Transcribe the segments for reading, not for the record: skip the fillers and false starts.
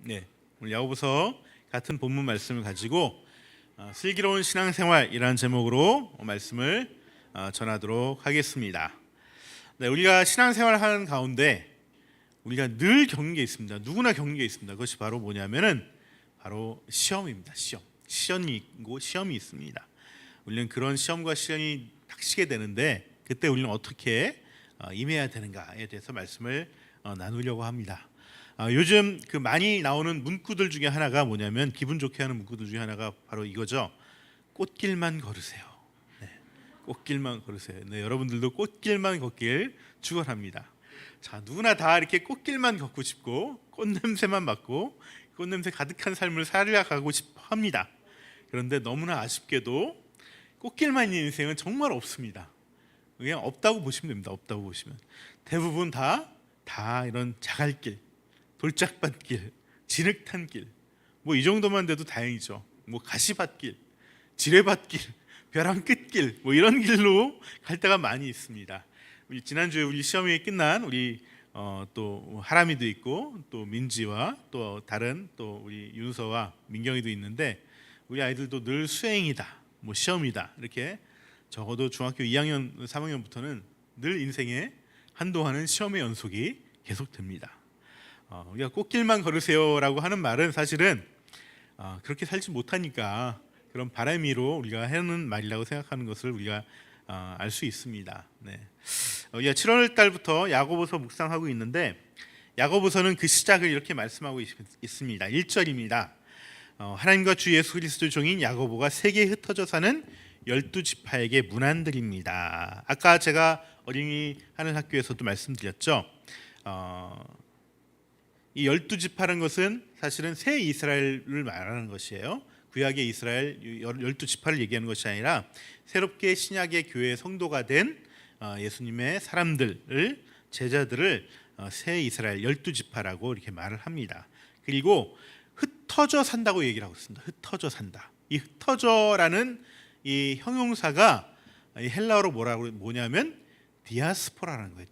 네, 오늘 야고보서 같은 본문 말씀을 가지고 슬기로운 신앙생활이라는 제목으로 말씀을 전하도록 하겠습니다. 네, 우리가 신앙생활을 하는 가운데 우리가 늘 겪는 게 있습니다. 누구나 겪는 게 있습니다. 그것이 바로 뭐냐면은 바로 시험입니다. 시험이 있고 시험이 있습니다. 우리는 그런 시험과 시련이 닥치게 되는데 그때 우리는 어떻게 임해야 되는가에 대해서 말씀을 나누려고 합니다. 요즘 그 많이 나오는 문구들 중에 하나가 뭐냐면, 기분 좋게 하는 문구들 중에 하나가 바로 이거죠. 꽃길만 걸으세요. 네, 꽃길만 걸으세요. 네, 여러분들도 꽃길만 걷길 축원합니다. 자, 누구나 다 이렇게 꽃길만 걷고 싶고 꽃냄새만 맡고 꽃냄새 가득한 삶을 살아가고 싶어 합니다. 그런데 너무나 아쉽게도 꽃길만 있는 인생은 정말 없습니다. 그냥 없다고 보시면 됩니다. 없다고 보시면 대부분 다 이런 자갈길, 돌짝밭길, 진흙탕길, 뭐 이 정도만 돼도 다행이죠. 뭐 가시밭길, 지뢰밭길, 벼랑 끝길, 뭐 이런 길로 갈 때가 많이 있습니다. 지난주에 우리 시험이 끝난 우리 또 하람이도 있고 또 민지와 또 다른 또 우리 윤서와 민경이도 있는데, 우리 아이들도 늘 수행이다, 뭐 시험이다, 이렇게 적어도 중학교 2학년, 3학년부터는 늘 인생에 한동안은 시험의 연속이 계속됩니다. 우리가 꽃길만 걸으세요라고 하는 말은 사실은 그렇게 살지 못하니까 그런 바람이로 우리가 하는 말이라고 생각하는 것을 우리가 알 수 있습니다. 네. 우리가 7월 달부터 야고보서 묵상하고 있는데, 야고보서는 그 시작을 이렇게 말씀하고 있습니다. 1절입니다. 하나님과 주 예수 그리스도 종인 야고보가 세계에 흩어져 사는 12지파에게 문안드립니다. 아까 제가 어린이 하는 학교에서도 말씀드렸죠. 이 12지파라는 것은 사실은 새 이스라엘을 말하는 것이에요. 구약의 이스라엘 12지파를 얘기하는 것이 아니라 새롭게 신약의 교회의 성도가 된 예수님의 사람들을, 제자들을 새 이스라엘 12지파라고 이렇게 말을 합니다. 그리고 흩어져 산다고 얘기를 하고 있습니다. 흩어져 산다. 이 흩어져라는 이 형용사가 이 헬라어로 뭐냐면 디아스포라라는 거예요.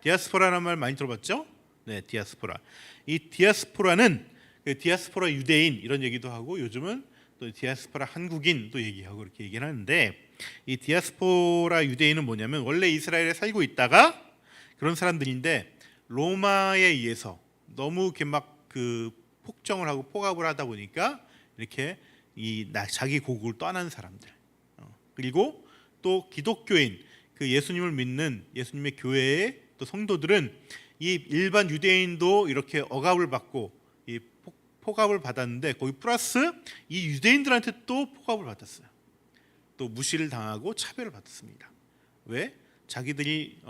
디아스포라라는 말 많이 들어봤죠? 네, 디아스포라. 이 디아스포라는 그 디아스포라 유대인 이런 얘기도 하고, 요즘은 또 디아스포라 한국인도 얘기하고 이렇게 얘기를 하는데, 이 디아스포라 유대인은 뭐냐면 원래 이스라엘에 살고 있다가 그런 사람들인데 로마에 의해서 너무 이렇게 막 그 폭정을 하고 포갑을 하다 보니까 이렇게 자기 고국을 떠난 사람들, 그리고 또 기독교인, 그 예수님을 믿는 예수님의 교회의 또 성도들은 이 일반 유대인도 이렇게 억압을 받고 이 포갑을 받았는데, 거기 플러스 이 유대인들한테 또 포갑을 받았어요. 또 무시를 당하고 차별을 받았습니다. 왜? 자기들이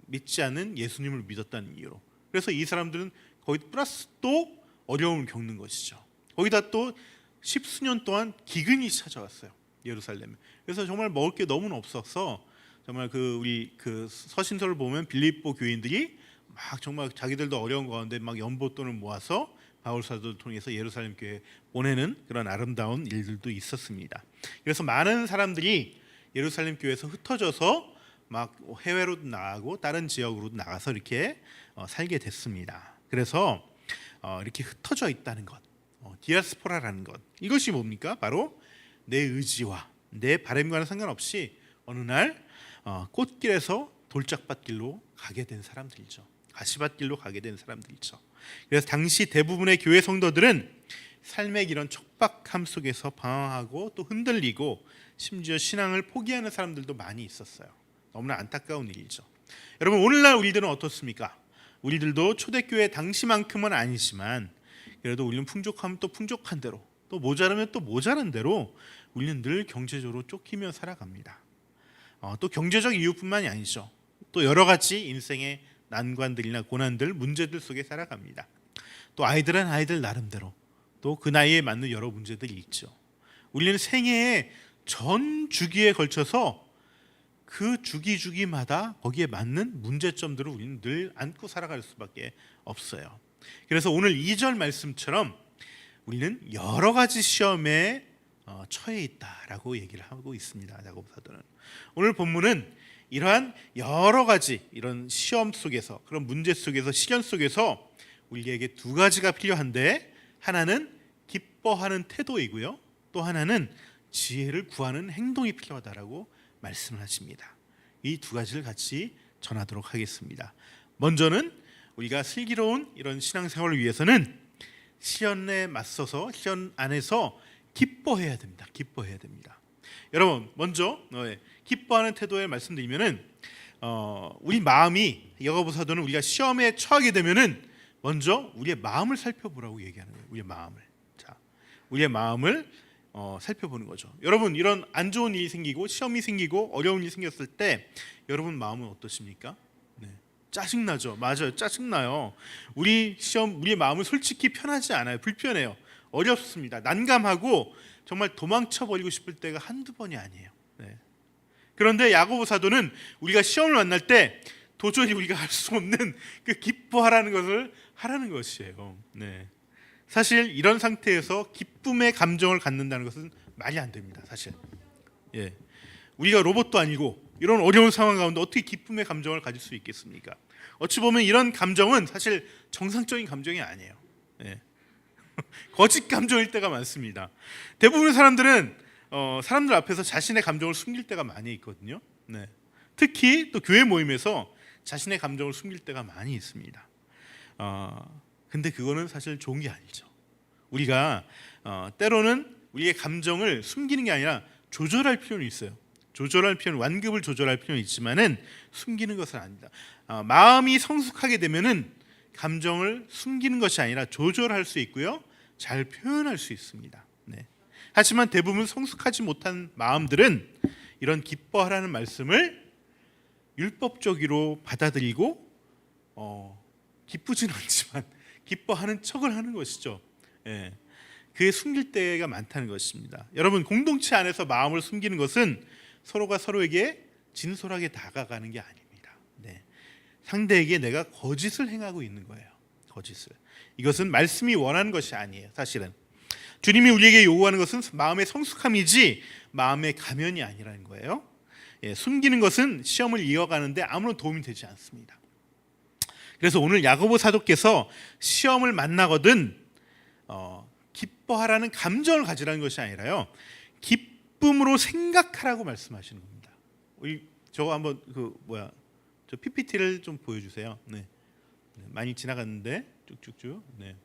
믿지 않는 예수님을 믿었다는 이유로. 그래서 이 사람들은 거기 플러스 또 어려움을 겪는 것이죠. 거기다 또 십수년 동안 기근이 찾아왔어요, 예루살렘에. 그래서 정말 먹을 게 너무나 없어서 정말 우리 서신서를 보면 빌립보 교인들이 막 정말 자기들도 어려운 가운데 막 연보돈을 모아서 바울 사도를 통해서 예루살렘 교회에 보내는 그런 아름다운 일들도 있었습니다. 그래서 많은 사람들이 예루살렘 교회에서 흩어져서 막 해외로도 나가고 다른 지역으로도 나가서 이렇게 살게 됐습니다. 그래서 이렇게 흩어져 있다는 것, 디아스포라라는 것, 이것이 뭡니까? 바로 내 의지와 내 바람과는 상관없이 어느 날 꽃길에서 돌짝밭길로 가게 된 사람들이죠. 가시밭길로 가게 된 사람들이죠. 그래서 당시 대부분의 교회 성도들은 삶의 이런 척박함 속에서 방황하고 또 흔들리고 심지어 신앙을 포기하는 사람들도 많이 있었어요. 너무나 안타까운 일이죠. 여러분, 오늘날 우리들은 어떻습니까? 우리들도 초대교회 당시만큼은 아니지만 그래도 우리는 풍족하면 또 풍족한 대로, 또 모자라면 또 모자란 대로 우리는 늘 경제적으로 쫓기며 살아갑니다. 또 경제적 이유뿐만이 아니죠. 또 여러 가지 인생의 난관들이나 고난들, 문제들 속에 살아갑니다. 또 아이들은 아이들 나름대로 또 그 나이에 맞는 여러 문제들이 있죠. 우리는 생애의 전 주기에 걸쳐서 그 주기마다 거기에 맞는 문제점들을 우리는 늘 안고 살아갈 수밖에 없어요. 그래서 오늘 2절 말씀처럼 우리는 여러 가지 시험에 처해 있다라고 얘기를 하고 있습니다. 야고보 사도는. 오늘 본문은 이러한 여러 가지 이런 시험 속에서, 그런 문제 속에서, 시련 속에서 우리에게 두 가지가 필요한데, 하나는 기뻐하는 태도이고요, 또 하나는 지혜를 구하는 행동이 필요하다라고 말씀을 하십니다. 이 두 가지를 같이 전하도록 하겠습니다. 먼저는 우리가 슬기로운 이런 신앙생활을 위해서는 시련에 맞서서 시련 안에서 기뻐해야 됩니다. 기뻐해야 됩니다. 여러분, 먼저 기뻐하는 태도에 말씀드리면은 우리 마음이, 야고보 사도는 우리가 시험에 처하게 되면은 먼저 우리의 마음을 살펴보라고 얘기하는 거예요. 우리의 마음을. 자, 우리의 마음을 살펴보는 거죠. 여러분, 이런 안 좋은 일이 생기고 시험이 생기고 어려운 일이 생겼을 때 여러분 마음은 어떠십니까? 네. 짜증나죠. 맞아요. 짜증나요. 우리의 마음은 솔직히 편하지 않아요. 불편해요. 어렵습니다. 난감하고 정말 도망쳐버리고 싶을 때가 한두 번이 아니에요. 네. 그런데 야고보 사도는 우리가 시험을 만날 때 도저히 우리가 할 수 없는 그 기뻐하라는 것을 하라는 것이에요. 네. 사실 이런 상태에서 기쁨의 감정을 갖는다는 것은 말이 안 됩니다. 사실. 예. 우리가 로봇도 아니고 이런 어려운 상황 가운데 어떻게 기쁨의 감정을 가질 수 있겠습니까? 어찌 보면 이런 감정은 사실 정상적인 감정이 아니에요. 예. 거짓 감정일 때가 많습니다. 대부분의 사람들은 사람들 앞에서 자신의 감정을 숨길 때가 많이 있거든요. 네. 특히 또 교회 모임에서 자신의 감정을 숨길 때가 많이 있습니다. 근데 그거는 사실 좋은 게 아니죠. 우리가 때로는 우리의 감정을 숨기는 게 아니라 조절할 필요는 있어요. 완급을 조절할 필요는 있지만은 숨기는 것은 아니다. 마음이 성숙하게 되면은 감정을 숨기는 것이 아니라 조절할 수 있고요, 잘 표현할 수 있습니다. 네. 하지만 대부분 성숙하지 못한 마음들은 이런 기뻐하라는 말씀을 율법적으로 받아들이고 기쁘지는 않지만 기뻐하는 척을 하는 것이죠. 예. 그게 숨길 때가 많다는 것입니다. 여러분, 공동체 안에서 마음을 숨기는 것은 서로가 서로에게 진솔하게 다가가는 게 아닙니다. 네. 상대에게 내가 거짓을 행하고 있는 거예요. 거짓을. 이것은 말씀이 원하는 것이 아니에요. 사실은 주님이 우리에게 요구하는 것은 마음의 성숙함이지 마음의 가면이 아니라는 거예요. 예, 숨기는 것은 시험을 이어가는데 아무런 도움이 되지 않습니다. 그래서 오늘 야고보 사도께서 시험을 만나거든 기뻐하라는 감정을 가지라는 것이 아니라요, 기쁨으로 생각하라고 말씀하시는 겁니다. 우리 저거 한번 저 PPT를 좀 보여주세요. 네. 많이 지나갔는데 쭉쭉쭉. 네.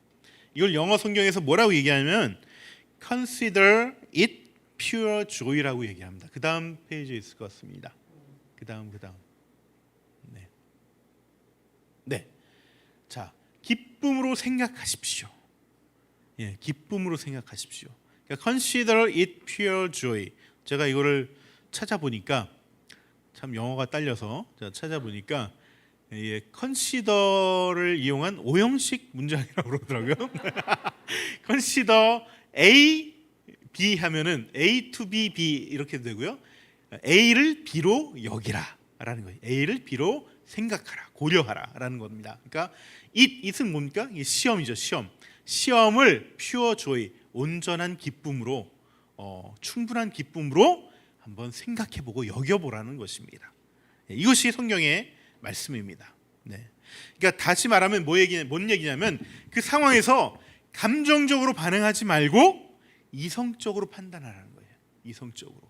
이걸 영어 성경에서 뭐라고 얘기하냐면 Consider it pure joy라고 얘기합니다. 그 다음 페이지에 있을 것 같습니다. 그 다음. 네. 네. 자, 기쁨으로 생각하십시오. 예, 기쁨으로 생각하십시오. 그러니까 Consider it pure joy. 제가 이거를 찾아보니까 참 영어가 딸려서 제가 찾아보니까 예, consider를 이용한 오형식 문장이라고 그러더라고요. consider A, B 하면은 A to B, B 이렇게 되고요. A를 B로 여기라라는 거예요. A를 B로 생각하라, 고려하라라는 겁니다. 그러니까 it은 뭡니까? 이게 시험이죠, 시험. 시험을 pure joy, 온전한 기쁨으로, 충분한 기쁨으로 한번 생각해보고 여겨보라는 것입니다. 이것이 성경의 말씀입니다. 네. 그러니까 다시 말하면 뭔 얘기냐면 그 상황에서 감정적으로 반응하지 말고 이성적으로 판단하라는 거예요. 이성적으로.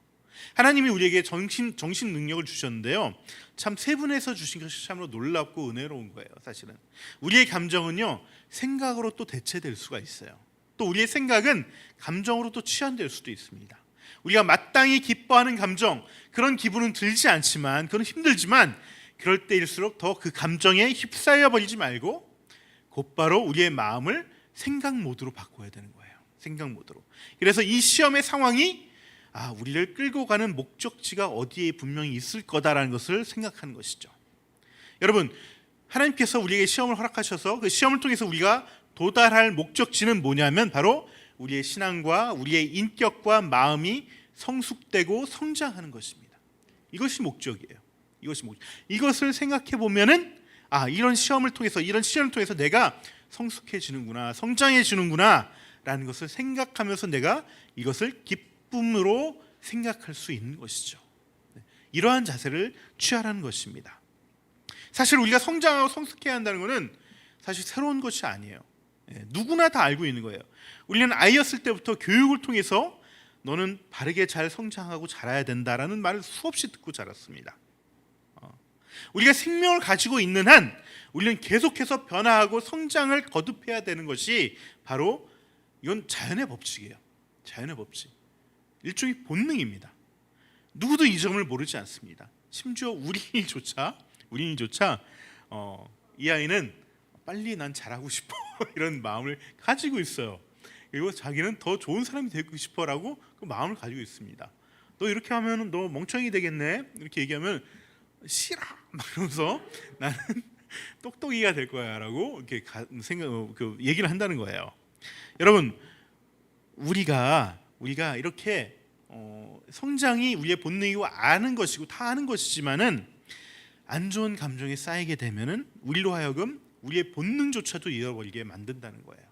하나님이 우리에게 정신 능력을 주셨는데요, 참 세분해서 주신 것이 참으로 놀랍고 은혜로운 거예요. 사실은 우리의 감정은요, 생각으로 또 대체될 수가 있어요. 또 우리의 생각은 감정으로 또 치환될 수도 있습니다. 우리가 마땅히 기뻐하는 감정, 그런 기분은 들지 않지만, 그건 힘들지만 그럴 때일수록 더 그 감정에 휩싸여 버리지 말고 곧바로 우리의 마음을 생각 모드로 바꿔야 되는 거예요. 생각 모드로. 그래서 이 시험의 상황이 우리를 끌고 가는 목적지가 어디에 분명히 있을 거다라는 것을 생각하는 것이죠. 여러분, 하나님께서 우리에게 시험을 허락하셔서 그 시험을 통해서 우리가 도달할 목적지는 뭐냐면 바로 우리의 신앙과 우리의 인격과 마음이 성숙되고 성장하는 것입니다. 이것이 목적이에요. 이것을 생각해 보면은 이런 시험을 통해서 내가 성숙해지는구나, 성장해지는구나라는 것을 생각하면서 내가 이것을 기쁨으로 생각할 수 있는 것이죠. 이러한 자세를 취하라는 것입니다. 사실 우리가 성장하고 성숙해야 한다는 것은 사실 새로운 것이 아니에요. 누구나 다 알고 있는 거예요. 우리는 아이였을 때부터 교육을 통해서 너는 바르게 잘 성장하고 자라야 된다라는 말을 수없이 듣고 자랐습니다. 우리가 생명을 가지고 있는 한 우리는 계속해서 변화하고 성장을 거듭해야 되는 것이 바로 이건 자연의 법칙이에요. 자연의 법칙. 일종의 본능입니다. 누구도 이 점을 모르지 않습니다. 심지어 우리조차 이 아이는 빨리 난 잘하고 싶어 이런 마음을 가지고 있어요. 그리고 자기는 더 좋은 사람이 되고 싶어라고 그 마음을 가지고 있습니다. 너 이렇게 하면 너 멍청이 되겠네 이렇게 얘기하면 싫어 막 이러면서 나는 똑똑이가 될 거야라고 이렇게 얘기를 한다는 거예요. 여러분 우리가 이렇게 성장이 우리의 본능이고 아는 것이고 다 아는 것이지만은 안 좋은 감정이 쌓이게 되면은 우리로 하여금 우리의 본능조차도 잃어버리게 만든다는 거예요.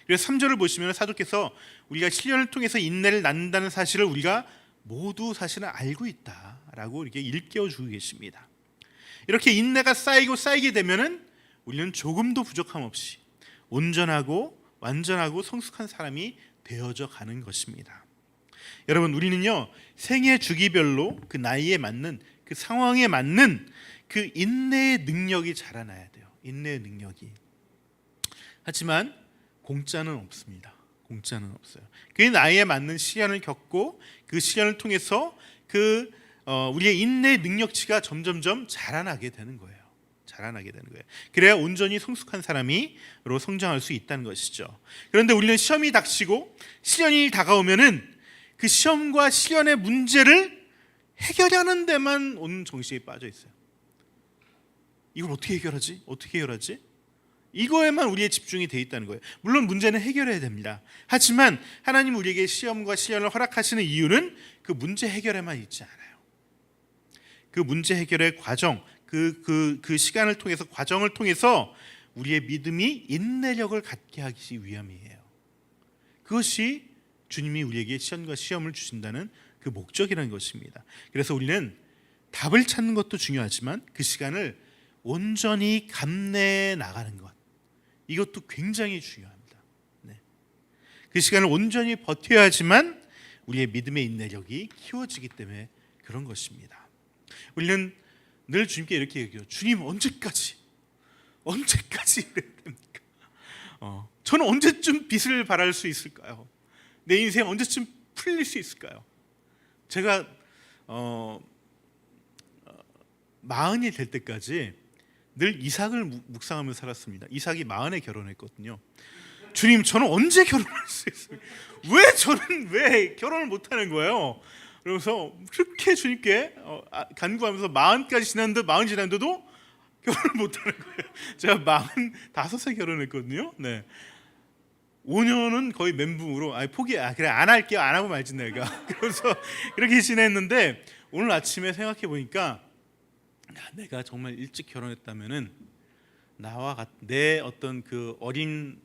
그래서 3절을 보시면 사도께서 우리가 시련을 통해서 인내를 낳는다는 사실을 우리가 모두 사실은 알고 있다라고 이렇게 일깨워 주고 계십니다. 이렇게 인내가 쌓이게 되면은 우리는 조금도 부족함 없이 온전하고 완전하고 성숙한 사람이 되어져 가는 것입니다. 여러분 우리는요 생애 주기별로 그 나이에 맞는 그 상황에 맞는 그 인내의 능력이 자라나야 돼요. 인내의 능력이. 하지만 공짜는 없습니다. 공짜는 없어요. 그 나이에 맞는 시련을 겪고 그 시련을 통해서 우리의 인내의 능력치가 점점점 자라나게 되는 거예요. 자라나게 되는 거예요. 그래야 온전히 성숙한 사람이로 성장할 수 있다는 것이죠. 그런데 우리는 시험이 닥치고 시련이 다가오면은 그 시험과 시련의 문제를 해결하는 데만 온 정신이 빠져 있어요. 이걸 어떻게 해결하지? 어떻게 해결하지? 이거에만 우리의 집중이 돼 있다는 거예요. 물론 문제는 해결해야 됩니다. 하지만 하나님 우리에게 시험과 시련을 허락하시는 이유는 그 문제 해결에만 있지 않아요. 그 문제 해결의 과정, 그 시간을 통해서 과정을 통해서 우리의 믿음이 인내력을 갖게 하기 위함이에요. 그것이 주님이 우리에게 시험과 시험을 주신다는 그 목적이라는 것입니다. 그래서 우리는 답을 찾는 것도 중요하지만 그 시간을 온전히 감내해 나가는 것, 이것도 굉장히 중요합니다. 그 시간을 온전히 버텨야지만 우리의 믿음의 인내력이 키워지기 때문에 그런 것입니다. 우리는 늘 주님께 이렇게 얘기해요. 주님 언제까지 이래야 됩니까? 저는 언제쯤 빛을 발할 수 있을까요? 내 인생 언제쯤 풀릴 수 있을까요? 제가 40이 될 때까지 늘 이삭을 묵상하며 살았습니다. 이삭이 40에 결혼했거든요. 주님 저는 언제 결혼할 수 있어요? 저는 왜 결혼을 못하는 거예요? 그러면서 그렇게 주님께 간구하면서 40까지 지났는데도 결혼을 못하는 거예요. 제가 45세 결혼했거든요. 5년은 거의 멘붕으로 그래 안 할게요. 안 하고 말지 내가. 그래서 그렇게 지냈는데 오늘 아침에 생각해 보니까 내가 정말 일찍 결혼했다면은 나와 내 어떤 그 어린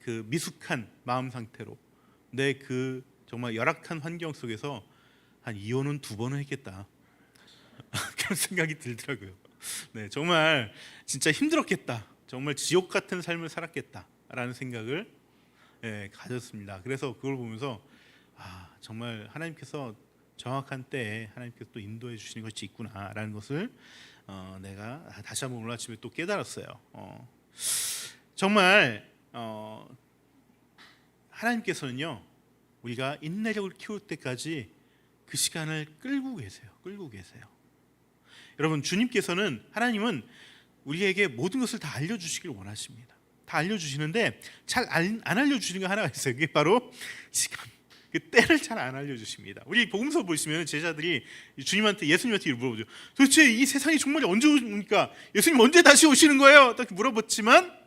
그 미숙한 마음 상태로 내 그 정말 열악한 환경 속에서 한 이혼은 2번은 했겠다. 그런 생각이 들더라고요. 정말 진짜 힘들었겠다. 정말 지옥 같은 삶을 살았겠다라는 생각을 가졌습니다. 그래서 그걸 보면서 정말 하나님께서 정확한 때에 하나님께서 또 인도해 주시는 것이 있구나라는 것을 내가 다시 한번 오늘 아침에 또 깨달았어요. 정말 하나님께서는요 우리가 인내력을 키울 때까지 그 시간을 끌고 계세요. 여러분 주님께서는 하나님은 우리에게 모든 것을 다 알려주시길 원하십니다. 다 알려주시는데 잘 안 알려주시는 게 하나가 있어요. 그게 바로 시간. 그 때를 잘 안 알려주십니다. 우리 복음서 보시면 제자들이 예수님한테 물어보죠. 도대체 이 세상이 정말 언제 오니까 예수님 언제 다시 오시는 거예요? 딱 물어봤지만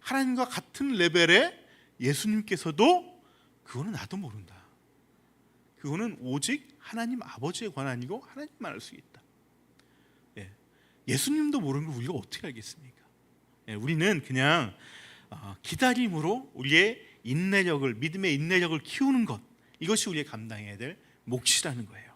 하나님과 같은 레벨의 예수님께서도 그거는 나도 모른다. 그거는 오직 하나님 아버지의 권한이고 하나님만 알 수 있다. 예수님도 모르는 걸 우리가 어떻게 알겠습니까? 우리는 그냥 기다림으로 우리의 믿음의 인내력을 키우는 것, 이것이 우리의 감당해야 될 몫이라는 거예요.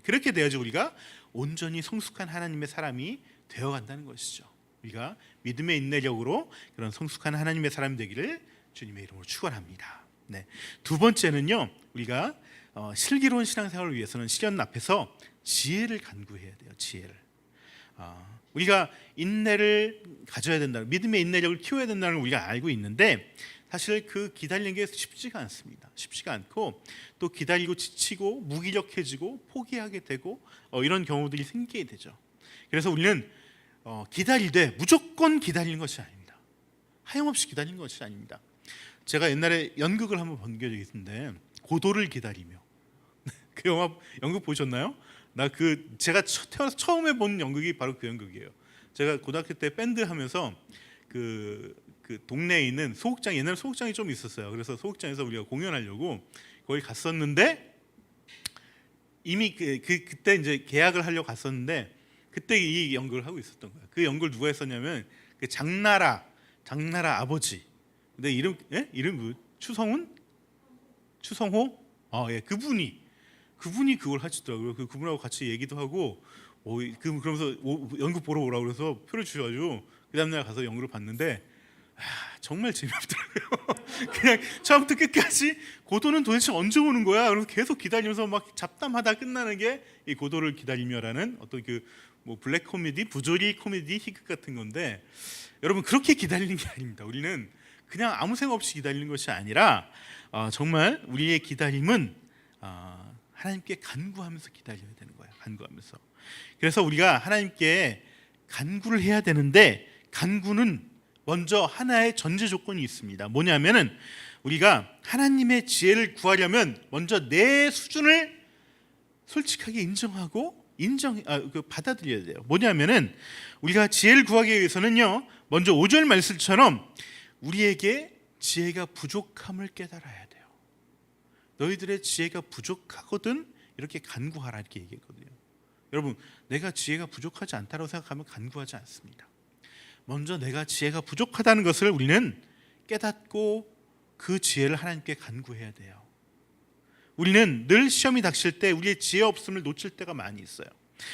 그렇게 되어야지 우리가 온전히 성숙한 하나님의 사람이 되어간다는 것이죠. 우리가 믿음의 인내력으로 그런 성숙한 하나님의 사람 되기를 주님의 이름으로 축원합니다. 네. 두 번째는요, 우리가 슬기로운 신앙생활을 위해서는 시련 앞에서 지혜를 간구해야 돼요. 지혜를. 우리가 인내를 가져야 된다, 믿음의 인내력을 키워야 된다는 걸 우리가 알고 있는데, 사실 그 기다리는 게 쉽지가 않습니다. 쉽지가 않고 또 기다리고 지치고 무기력해지고 포기하게 되고 이런 경우들이 생기게 되죠. 그래서 우리는 기다리되 무조건 기다리는 것이 아닙니다. 하염없이 기다리는 것이 아닙니다. 제가 옛날에 연극을 한번 본 적이 있는데, 고도를 기다리며 그 영화 연극 보셨나요? 제가 태어나서 처음에 본 연극이 바로 그 연극이에요. 제가 고등학교 때 밴드 하면서 그 동네에 있는 소극장, 옛날 소극장이 좀 있었어요. 그래서 소극장에서 우리가 공연하려고 거기 갔었는데, 이미 그때 이제 계약을 하려고 갔었는데, 그때 이 연극을 하고 있었던 거예요. 그 연극을 누가 했었냐면 그 장나라 아버지. 근데 이름 추성훈? 추성호? 예, 그분이 그걸 하시더라고요. 그분하고 같이 얘기도 하고, 그러면서 연극 보러 오라고 그래서 표를 주셔가지고 그 다음날 가서 연극을 봤는데, 정말 재미없더라고요. 그냥 처음부터 끝까지 고도는 도대체 언제 오는 거야? 그래서 계속 기다리면서 막 잡담하다 끝나는 게 이 고도를 기다리며라는 어떤 뭐 블랙 코미디, 부조리 코미디 희극 같은 건데, 여러분 그렇게 기다리는 게 아닙니다. 우리는 그냥 아무 생각 없이 기다리는 것이 아니라 정말 우리의 기다림은 하나님께 간구하면서 기다려야 되는 거예요. 간구하면서. 그래서 우리가 하나님께 간구를 해야 되는데, 간구는 먼저 하나의 전제 조건이 있습니다. 뭐냐면은 우리가 하나님의 지혜를 구하려면 먼저 내 수준을 솔직하게 인정하고 받아들여야 돼요. 뭐냐면은 우리가 지혜를 구하기 위해서는요, 먼저 5절 말씀처럼 우리에게 지혜가 부족함을 깨달아야 돼요. 너희들의 지혜가 부족하거든 이렇게 간구하라, 이렇게 얘기했거든요. 여러분, 내가 지혜가 부족하지 않다고 생각하면 간구하지 않습니다. 먼저 내가 지혜가 부족하다는 것을 우리는 깨닫고 그 지혜를 하나님께 간구해야 돼요. 우리는 늘 시험이 닥칠 때 우리의 지혜 없음을 놓칠 때가 많이 있어요.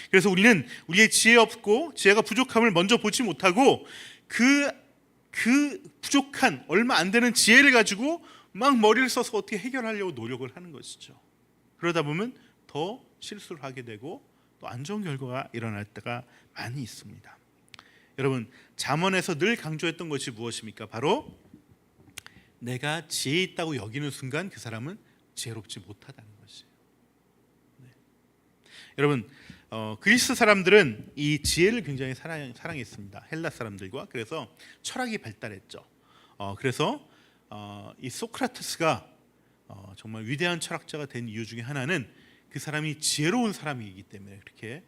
그래서 우리는 우리의 지혜 없고 지혜가 부족함을 먼저 보지 못하고 그 부족한 얼마 안 되는 지혜를 가지고 막 머리를 써서 어떻게 해결하려고 노력을 하는 것이죠. 그러다 보면 더 실수를 하게 되고 또 안 좋은 결과가 일어날 때가 많이 있습니다. 여러분, 잠언에서 늘 강조했던 것이 무엇입니까? 바로 내가 지혜 있다고 여기는 순간 그 사람은 지혜롭지 못하다는 것이에요. 네. 여러분, 그리스 사람들은 이 지혜를 굉장히 사랑했습니다. 헬라 사람들과. 그래서 철학이 발달했죠. 그래서 이 소크라테스가 정말 위대한 철학자가 된 이유 중에 하나는 그 사람이 지혜로운 사람이기 때문에 그렇게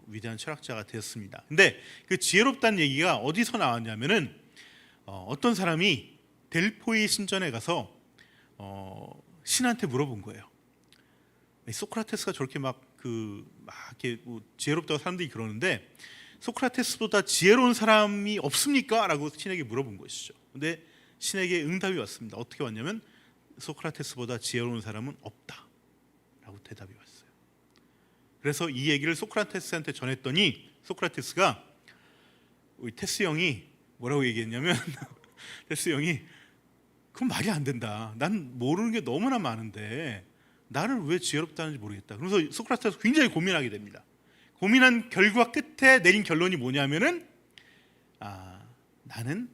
위대한 철학자가 되었습니다. 근데 그 지혜롭다는 얘기가 어디서 나왔냐면은 어떤 사람이 델포이 신전에 가서 신한테 물어본 거예요. 소크라테스가 저렇게 이렇게 지혜롭다고 사람들이 그러는데 소크라테스보다 지혜로운 사람이 없습니까? 라고 신에게 물어본 것이죠. 근데 신에게 응답이 왔습니다. 어떻게 왔냐면 소크라테스보다 지혜로운 사람은 없다 라고 대답이 왔어요. 그래서 이 얘기를 소크라테스한테 전했더니 소크라테스가 우리 테스 형이 뭐라고 얘기했냐면 테스 형이 그건 말이 안 된다. 난 모르는 게 너무나 많은데 나를 왜 지혜롭다는지 모르겠다. 그래서 소크라테스 굉장히 고민하게 됩니다. 고민한 결과 끝에 내린 결론이 뭐냐면은 나는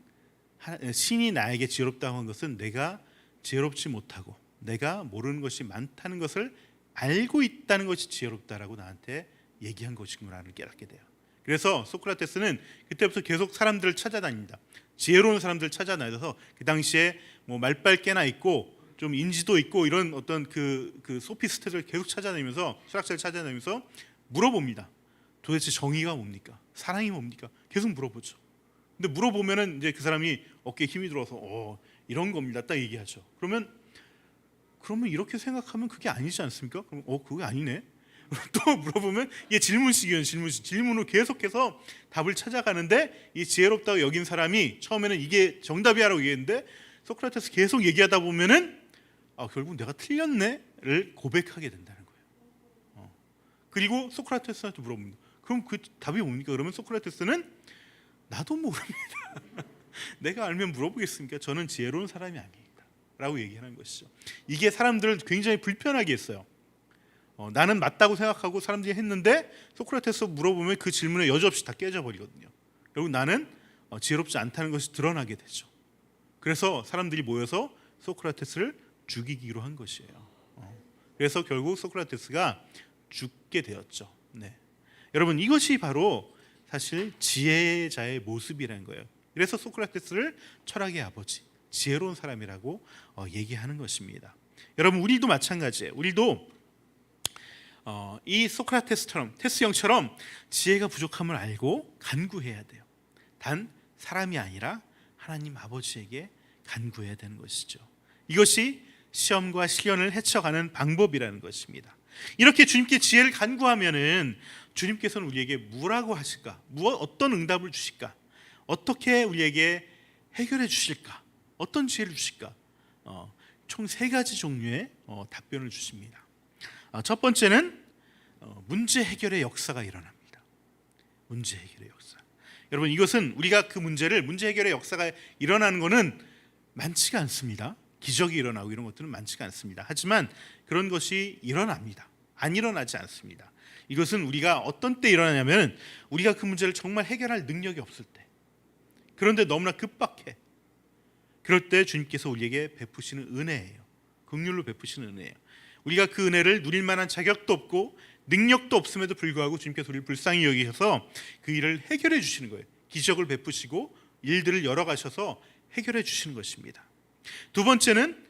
신이 나에게 지혜롭다고 한 것은 내가 지혜롭지 못하고 내가 모르는 것이 많다는 것을 알고 있다는 것이 지혜롭다라고 나한테 얘기한 것이구나를 깨닫게 돼요. 그래서 소크라테스는 그때부터 계속 사람들을 찾아다닙니다. 지혜로운 사람들을 찾아다녀서 그 당시에 뭐 말빨개나 있고 좀 인지도 있고 이런 어떤 그 소피스트를 계속 찾아다니면서 철학자를 찾아다니면서 물어봅니다. 도대체 정의가 뭡니까? 사랑이 뭡니까? 계속 물어보죠. 근데 물어보면은 이제 그 사람이 어깨에 힘이 들어서 이런 겁니다. 딱 얘기하죠. 그러면 이렇게 생각하면 그게 아니지 않습니까? 그럼 그게 아니네. 또 물어보면 이게 질문식이에요. 질문으로 계속해서 답을 찾아가는데 이 지혜롭다고 여긴 사람이 처음에는 이게 정답이야라고 얘기했는데 소크라테스 계속 얘기하다 보면은 결국 내가 틀렸네를 고백하게 된다는 거예요. 그리고 소크라테스한테 물어봅니다. 그럼 그 답이 뭡니까? 그러면 소크라테스는 나도 모릅니다. 내가 알면 물어보겠습니까? 저는 지혜로운 사람이 아닙니다 라고 얘기하는 것이죠. 이게 사람들을 굉장히 불편하게 했어요. 나는 맞다고 생각하고 사람들이 했는데 소크라테스 물어보면 그 질문에 여지없이 다 깨져버리거든요. 결국 나는 지혜롭지 않다는 것이 드러나게 되죠. 그래서 사람들이 모여서 소크라테스를 죽이기로 한 것이에요. 그래서 결국 소크라테스가 죽게 되었죠. 네. 여러분, 이것이 바로 사실 지혜자의 모습이라는 거예요. 그래서 소크라테스를 철학의 아버지, 지혜로운 사람이라고 얘기하는 것입니다. 여러분, 우리도 마찬가지예요. 우리도 이 소크라테스처럼, 테스 형처럼 지혜가 부족함을 알고 간구해야 돼요. 단 사람이 아니라 하나님 아버지에게 간구해야 되는 것이죠. 이것이 시험과 시련을 헤쳐가는 방법이라는 것입니다. 이렇게 주님께 지혜를 간구하면은 주님께서는 우리에게 뭐라고 하실까? 어떤 응답을 주실까? 어떻게 우리에게 해결해 주실까? 어떤 지혜를 주실까? 총 3가지 종류의 답변을 주십니다. 첫 번째는 문제 해결의 역사가 일어납니다. 문제 해결의 역사. 여러분, 이것은 우리가 그 문제 해결의 역사가 일어나는 것은 많지가 않습니다. 기적이 일어나고 이런 것들은 많지가 않습니다. 하지만 그런 것이 일어납니다. 안 일어나지 않습니다. 이것은 우리가 어떤 때 일어나냐면 우리가 그 문제를 정말 해결할 능력이 없을 때, 그런데 너무나 급박해. 그럴 때 주님께서 우리에게 베푸시는 은혜예요. 긍휼로 베푸시는 은혜예요. 우리가 그 은혜를 누릴 만한 자격도 없고 능력도 없음에도 불구하고 주님께서 우리를 불쌍히 여기셔서 그 일을 해결해 주시는 거예요. 기적을 베푸시고 일들을 열어가셔서 해결해 주시는 것입니다. 두 번째는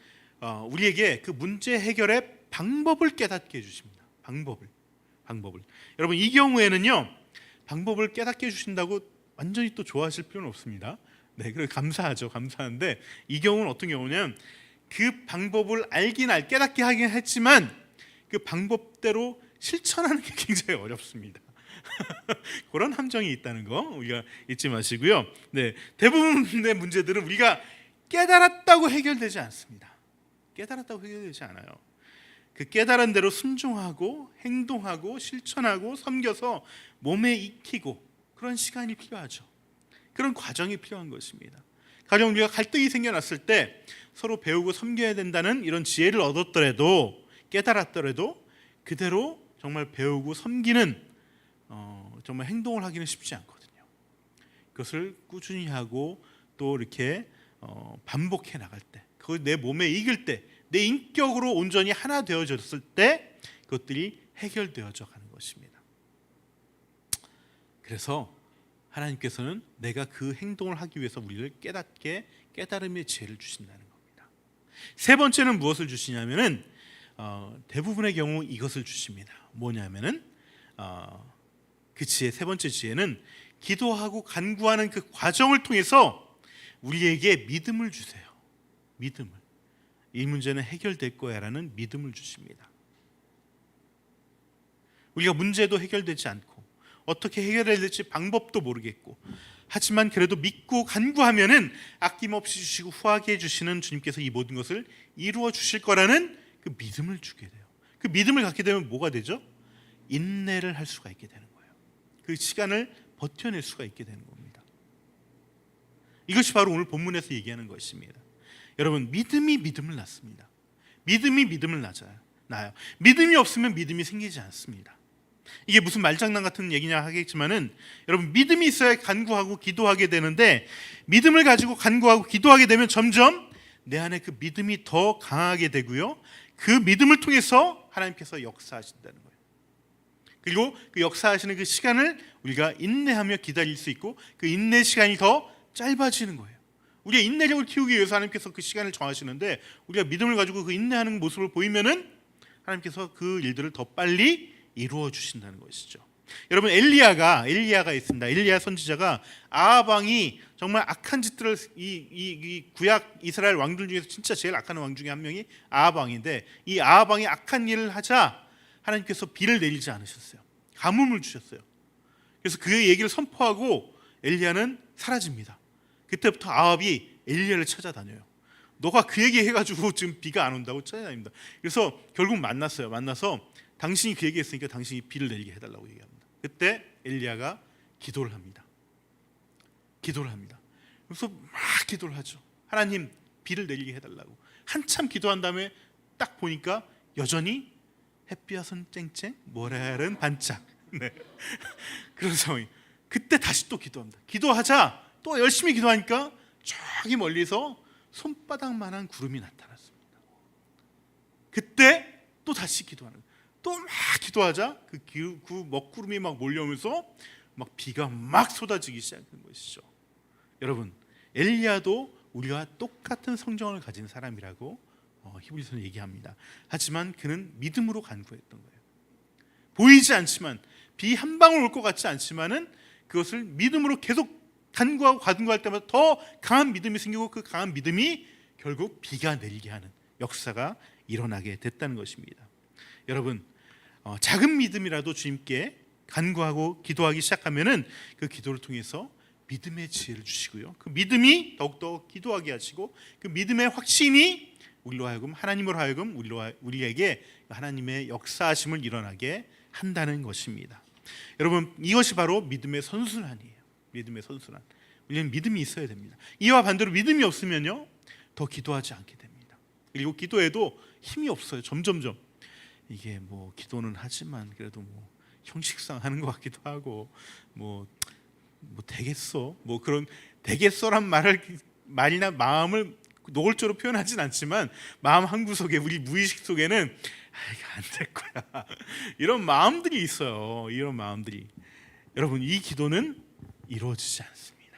우리에게 그 문제 해결의 방법을 깨닫게 해주십니다. 방법을. 여러분, 이 경우에는요, 방법을 깨닫게 해주신다고 완전히 또 좋아하실 필요는 없습니다. 네, 그래서 감사한데 이 경우는 어떤 경우냐면 그 방법을 깨닫게 하긴 했지만 그 방법대로 실천하는 게 굉장히 어렵습니다. 그런 함정이 있다는 거 우리가 잊지 마시고요. 네, 대부분의 문제들은 우리가 깨달았다고 해결되지 않습니다. 깨달았다고 해결되지 않아요. 그 깨달은 대로 순종하고 행동하고 실천하고 섬겨서 몸에 익히고 그런 시간이 필요하죠. 그런 과정이 필요한 것입니다. 가령 우리가 갈등이 생겨났을 때 서로 배우고 섬겨야 된다는 이런 지혜를 얻었더라도, 깨달았더라도 그대로 정말 배우고 섬기는 정말 행동을 하기는 쉽지 않거든요. 그것을 꾸준히 하고 또 이렇게 반복해 나갈 때, 그걸 내 몸에 익을 때, 내 인격으로 온전히 하나 되어졌을 때 그것들이 해결되어져 가는 것입니다. 그래서 하나님께서는 내가 그 행동을 하기 위해서 우리를 깨달음의 지혜를 주신다는 겁니다. 세 번째는 무엇을 주시냐면은 대부분의 경우 이것을 주십니다. 뭐냐면은 그 지혜, 세 번째 지혜는 기도하고 간구하는 그 과정을 통해서 우리에게 믿음을 주세요. 믿음을. 이 문제는 해결될 거야라는 믿음을 주십니다. 우리가 문제도 해결되지 않고 어떻게 해결해야 될지 방법도 모르겠고, 하지만 그래도 믿고 간구하면은 아낌없이 주시고 후하게 해주시는 주님께서 이 모든 것을 이루어 주실 거라는 그 믿음을 주게 돼요. 그 믿음을 갖게 되면 뭐가 되죠? 인내를 할 수가 있게 되는 거예요. 그 시간을 버텨낼 수가 있게 되는 겁니다. 이것이 바로 오늘 본문에서 얘기하는 것입니다. 여러분, 믿음이 믿음을 낳습니다. 믿음이 믿음을 낳아요. 믿음이 없으면 믿음이 생기지 않습니다. 이게 무슨 말장난 같은 얘기냐 하겠지만은, 여러분, 믿음이 있어야 간구하고 기도하게 되는데, 믿음을 가지고 간구하고 기도하게 되면 점점 내 안에 그 믿음이 더 강하게 되고요, 그 믿음을 통해서 하나님께서 역사하신다는 거예요. 그리고 그 역사하시는 그 시간을 우리가 인내하며 기다릴 수 있고, 그 인내 시간이 더 짧아지는 거예요. 우리가 인내력을 키우기 위해서 하나님께서 그 시간을 정하시는데, 우리가 믿음을 가지고 그 인내하는 모습을 보이면은 하나님께서 그 일들을 더 빨리 이루어 주신다는 것이죠. 여러분, 엘리야가 있습니다. 엘리야 선지자가 아합 왕이 정말 악한 짓들을, 이 구약 이스라엘 왕들 중에서 진짜 제일 악한 왕 중에 한 명이 아합 왕인데, 이 아합 왕이 악한 일을 하자 하나님께서 비를 내리지 않으셨어요. 가뭄을 주셨어요. 그래서 그의 얘기를 선포하고 엘리야는 사라집니다. 그때부터 아합이 엘리야를 찾아다녀요. 너가 그 얘기 해가지고 지금 비가 안 온다고 찾아다닙니다. 그래서 결국 만나서 당신이 그 얘기 했으니까 당신이 비를 내리게 해달라고 얘기합니다. 그때 엘리야가 기도를 합니다. 기도를 합니다. 그래서 막 기도를 하죠. 하나님 비를 내리게 해달라고. 한참 기도한 다음에 딱 보니까 여전히 햇볕은 쨍쨍 모래알은 반짝. 네. 그런 상황이. 그때 다시 또 기도합니다. 기도하자 또 열심히 기도하니까 저기 멀리서 손바닥만한 구름이 나타났습니다. 그때 또 다시 기도하는, 또 막 기도하자 그 먹구름이 막 몰려오면서 막 비가 막 쏟아지기 시작한 것이죠. 여러분, 엘리야도 우리와 똑같은 성정을 가진 사람이라고 히브리서는 얘기합니다. 하지만 그는 믿음으로 간구했던 거예요. 보이지 않지만, 비 한 방울 올 것 같지 않지만은 그것을 믿음으로 계속 간구하고 간구할 때마다 더 강한 믿음이 생기고, 그 강한 믿음이 결국 비가 내리게 하는 역사가 일어나게 됐다는 것입니다. 여러분, 작은 믿음이라도 주님께 간구하고 기도하기 시작하면은 그 기도를 통해서 믿음의 지혜를 주시고요, 그 믿음이 더욱더 기도하게 하시고, 그 믿음의 확신이 우리로 하여금, 하나님으로 하여금 우리에게 하나님의 역사하심을 일어나게 한다는 것입니다. 여러분, 이것이 바로 믿음의 선순환이에요. 믿음의 선순환. 우리는 믿음이 있어야 됩니다. 이와 반대로 믿음이 없으면요, 더 기도하지 않게 됩니다. 그리고 기도해도 힘이 없어요. 점점점. 이게 뭐 기도는 하지만 그래도 뭐 형식상 하는 것 같기도 하고, 뭐 되겠어, 뭐 그런 되겠어란 말이나 마음을 노골적으로 표현하진 않지만, 마음 한구석에, 우리 무의식 속에는 이거 안 될 거야, 이런 마음들이 있어요. 이런 마음들이. 여러분, 이 기도는 이루어지지 않습니다.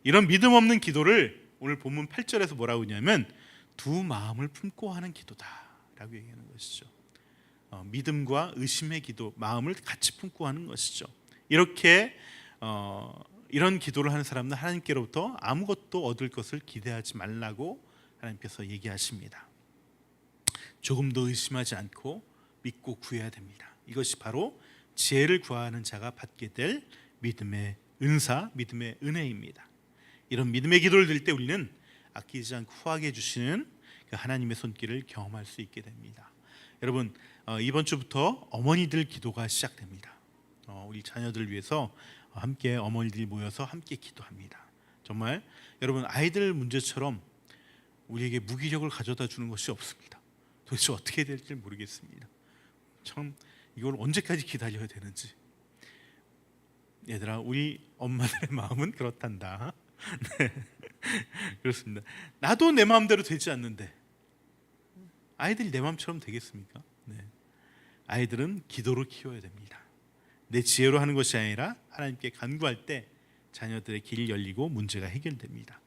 이런 믿음 없는 기도를 오늘 본문 8절에서 뭐라고 하냐면 두 마음을 품고 하는 기도다라고 얘기하는 것이죠. 믿음과 의심의 기도, 마음을 같이 품고 하는 것이죠. 이렇게 이런 기도를 하는 사람은 하나님께로부터 아무것도 얻을 것을 기대하지 말라고 하나님께서 얘기하십니다. 조금 더 의심하지 않고 믿고 구해야 됩니다. 이것이 바로 지혜를 구하는 자가 받게 될 믿음의 은사, 믿음의 은혜입니다. 이런 믿음의 기도를 드릴 때 우리는 아끼지 않고 후하게 해주시는 그 하나님의 손길을 경험할 수 있게 됩니다. 여러분, 이번 주부터 어머니들 기도가 시작됩니다. 우리 자녀들을 위해서 함께 어머니들이 모여서 함께 기도합니다. 정말 여러분, 아이들 문제처럼 우리에게 무기력을 가져다 주는 것이 없습니다. 도대체 어떻게 될지 모르겠습니다. 참, 이걸 언제까지 기다려야 되는지. 얘들아, 우리 엄마들의 마음은 그렇단다. 네, 그렇습니다. 나도 내 마음대로 되지 않는데 아이들이 내 마음처럼 되겠습니까? 네. 아이들은 기도로 키워야 됩니다. 내 지혜로 하는 것이 아니라 하나님께 간구할 때 자녀들의 길이 열리고 문제가 해결됩니다.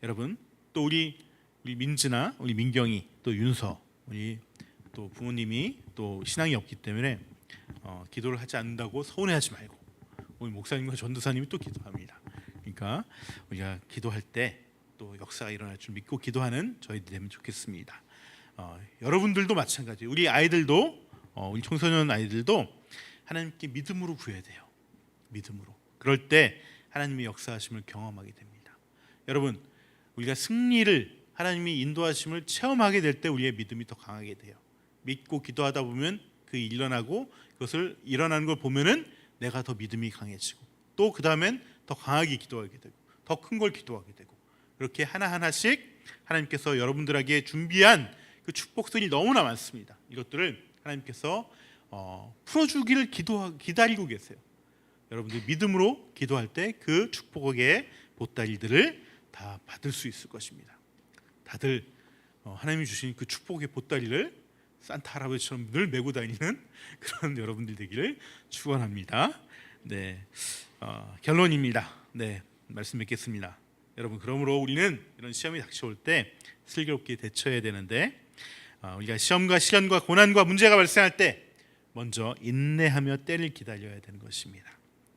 여러분, 또 우리 민지나 우리 민경이, 또 윤서, 우리 또 부모님이 또 신앙이 없기 때문에 기도를 하지 않는다고 서운해하지 말고, 우리 목사님과 전도사님이 또 기도합니다. 그러니까 우리가 기도할 때 또 역사가 일어날 줄 믿고 기도하는 저희들 되면 좋겠습니다. 여러분들도 마찬가지. 우리 아이들도, 우리 청소년 아이들도 하나님께 믿음으로 구해야 돼요. 믿음으로. 그럴 때 하나님의 역사하심을 경험하게 됩니다. 여러분, 우리가 승리를, 하나님이 인도하심을 체험하게 될 때 우리의 믿음이 더 강하게 돼요. 믿고 기도하다 보면 그 일어나고, 그것을 일어나는 걸 보면은 내가 더 믿음이 강해지고, 또 그 다음엔 더 강하게 기도하게 되고, 더 큰 걸 기도하게 되고, 그렇게 하나하나씩 하나님께서 여러분들에게 준비한 그 축복들이 너무나 많습니다. 이것들을 하나님께서 풀어주기를 기다리고 계세요. 여러분들 믿음으로 기도할 때 그 축복의 보따리들을 다 받을 수 있을 것입니다. 다들 하나님이 주신 그 축복의 보따리를 산타 할아버지처럼 늘 메고 다니는 그런 여러분들 되기를 축원합니다. 네, 결론입니다. 네, 말씀 맺겠습니다. 여러분, 그러므로 우리는 이런 시험이 닥쳐올 때 슬기롭게 대처해야 되는데, 우리가 시험과 시련과 고난과 문제가 발생할 때 먼저 인내하며 때를 기다려야 되는 것입니다.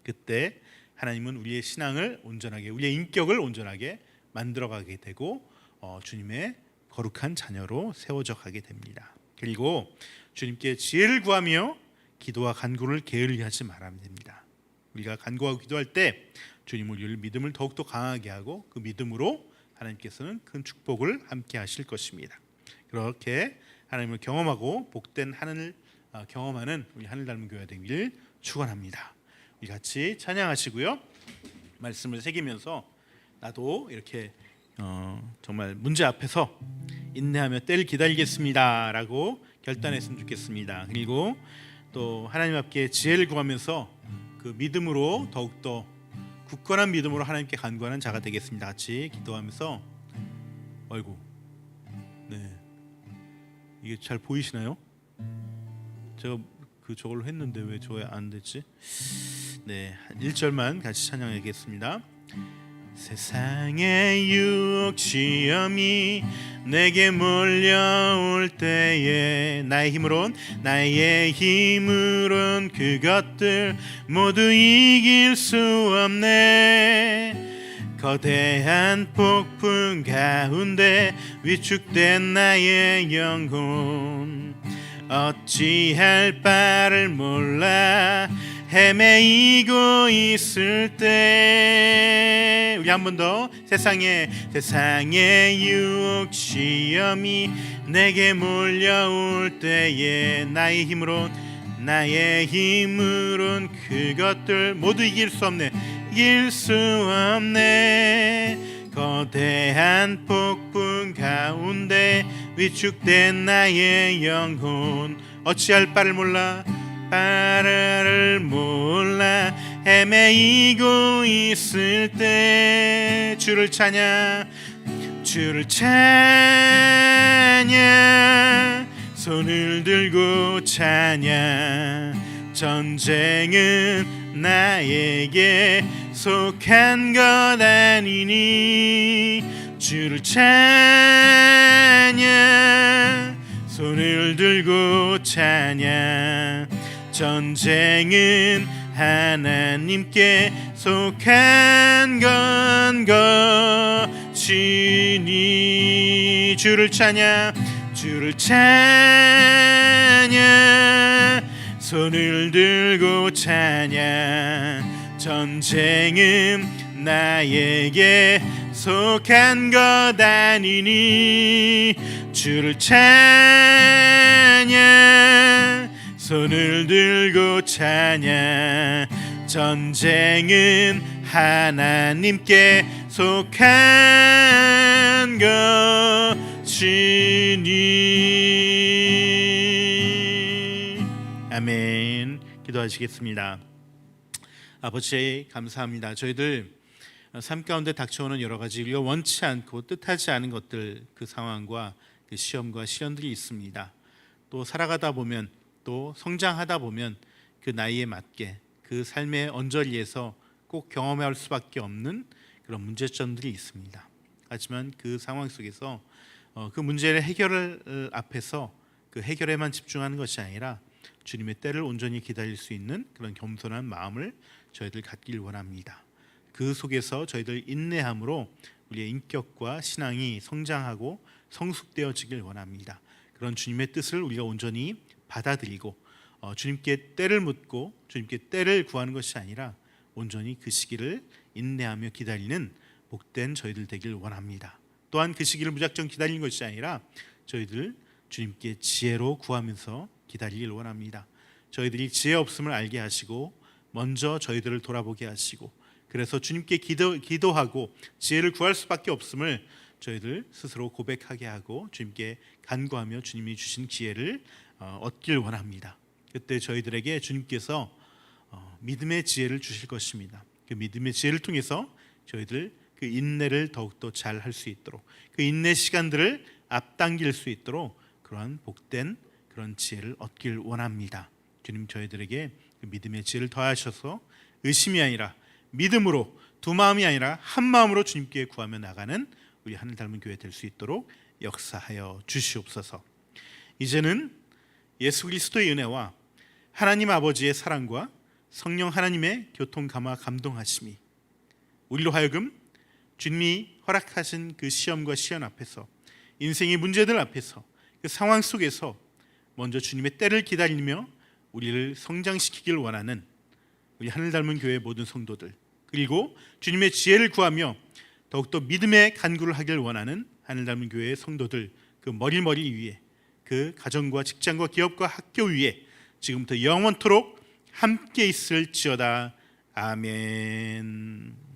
그때 하나님은 우리의 신앙을 온전하게, 우리의 인격을 온전하게 만들어가게 되고 주님의 거룩한 자녀로 세워져 가게 됩니다. 그리고 주님께 지혜를 구하며 기도와 간구를 게을리하지 말아야 됩니다. 우리가 간구하고 기도할 때 주님은 우리를 믿음을 더욱더 강하게 하고, 그 믿음으로 하나님께서는 큰 축복을 함께 하실 것입니다. 그렇게 하나님을 경험하고 복된 하늘을 경험하는 우리 하늘 닮은 교회 되기를 축원합니다. 우리 같이 찬양하시고요. 말씀을 새기면서 나도 이렇게 정말 문제 앞에서 인내하며 때를 기다리겠습니다라고 결단했으면 좋겠습니다. 그리고 또 하나님 앞에 지혜를 구하면서 그 믿음으로 더욱더 굳건한 믿음으로 하나님께 간구하는 자가 되겠습니다. 같이 기도하면서 아이고, 네, 이게 잘 보이시나요? 제가 저걸로 했는데 왜 저게 안 됐지? 네, 1절만 같이 찬양하겠습니다. 세상의 유혹 시험이 내게 몰려올 때에 나의 힘으론 그것들 모두 이길 수 없네. 거대한 폭풍 가운데 위축된 나의 영혼 어찌할 바를 몰라 헤매이고 있을 때 우리 한 번 더 세상의 유혹 시험이 내게 몰려올 때에 나의 힘으론 그것들 모두 이길 수 없네. 거대한 폭풍 가운데 위축된 나의 영혼 어찌할 바를 몰라 헤매이고 있을 때 주를 찬양 손을 들고 찬양 전쟁은 나에게 속한 것 아니니 주를 찬양 손을 들고 찬양 전쟁은 하나님께 속한 건 것이니 주를 찬양 손을 들고 찬양 전쟁은 나에게 속한 것 아니니 주를 찬양 손을 들고 찬양 전쟁은 하나님께 속한 것이니 아멘. 기도하시겠습니다. 아버지 감사합니다. 저희들 삶 가운데 닥쳐오는 여러 가지 우리가 원치 않고 뜻하지 않은 것들 그 상황과 그 시험과 시련들이 있습니다. 또 살아가다 보면 또 성장하다 보면 그 나이에 맞게 그 삶의 언저리에서 꼭 경험할 수밖에 없는 그런 문제점들이 있습니다. 하지만 그 상황 속에서 그 문제를 해결을 앞에서 그 해결에만 집중하는 것이 아니라 주님의 때를 온전히 기다릴 수 있는 그런 겸손한 마음을 저희들 갖길 원합니다. 그 속에서 저희들 인내함으로 우리의 인격과 신앙이 성장하고 성숙되어지길 원합니다. 그런 주님의 뜻을 우리가 온전히 받아들이고 주님께 때를 묻고 주님께 때를 구하는 것이 아니라 온전히 그 시기를 인내하며 기다리는 복된 저희들 되길 원합니다. 또한 그 시기를 무작정 기다리는 것이 아니라 저희들 주님께 지혜로 구하면서 기다리길 원합니다. 저희들이 지혜 없음을 알게 하시고 먼저 저희들을 돌아보게 하시고 그래서 주님께 기도하고 지혜를 구할 수밖에 없음을 저희들 스스로 고백하게 하고 주님께 간구하며 주님이 주신 지혜를 얻길 원합니다. 그때 저희들에게 주님께서 믿음의 지혜를 주실 것입니다. 그 믿음의 지혜를 통해서 저희들 그 인내를 더욱더 잘 할 수 있도록 그 인내 시간들을 앞당길 수 있도록 그러한 복된 그런 지혜를 얻길 원합니다. 주님 저희들에게 그 믿음의 지혜를 더하셔서 의심이 아니라 믿음으로 두 마음이 아니라 한 마음으로 주님께 구하며 나가는 우리 하늘 닮은 교회 될 수 있도록 역사하여 주시옵소서. 이제는 예수 그리스도의 은혜와 하나님 아버지의 사랑과 성령 하나님의 교통 감화 감동하심이 우리로 하여금 주님이 허락하신 그 시험과 시련 앞에서 인생의 문제들 앞에서 그 상황 속에서 먼저 주님의 때를 기다리며 우리를 성장시키길 원하는 우리 하늘 닮은 교회의 모든 성도들 그리고 주님의 지혜를 구하며 더욱더 믿음의 간구를 하길 원하는 하늘 닮은 교회의 성도들 그 머리 위에 그 가정과 직장과 기업과 학교 위에 지금부터 영원토록 함께 있을지어다. 아멘.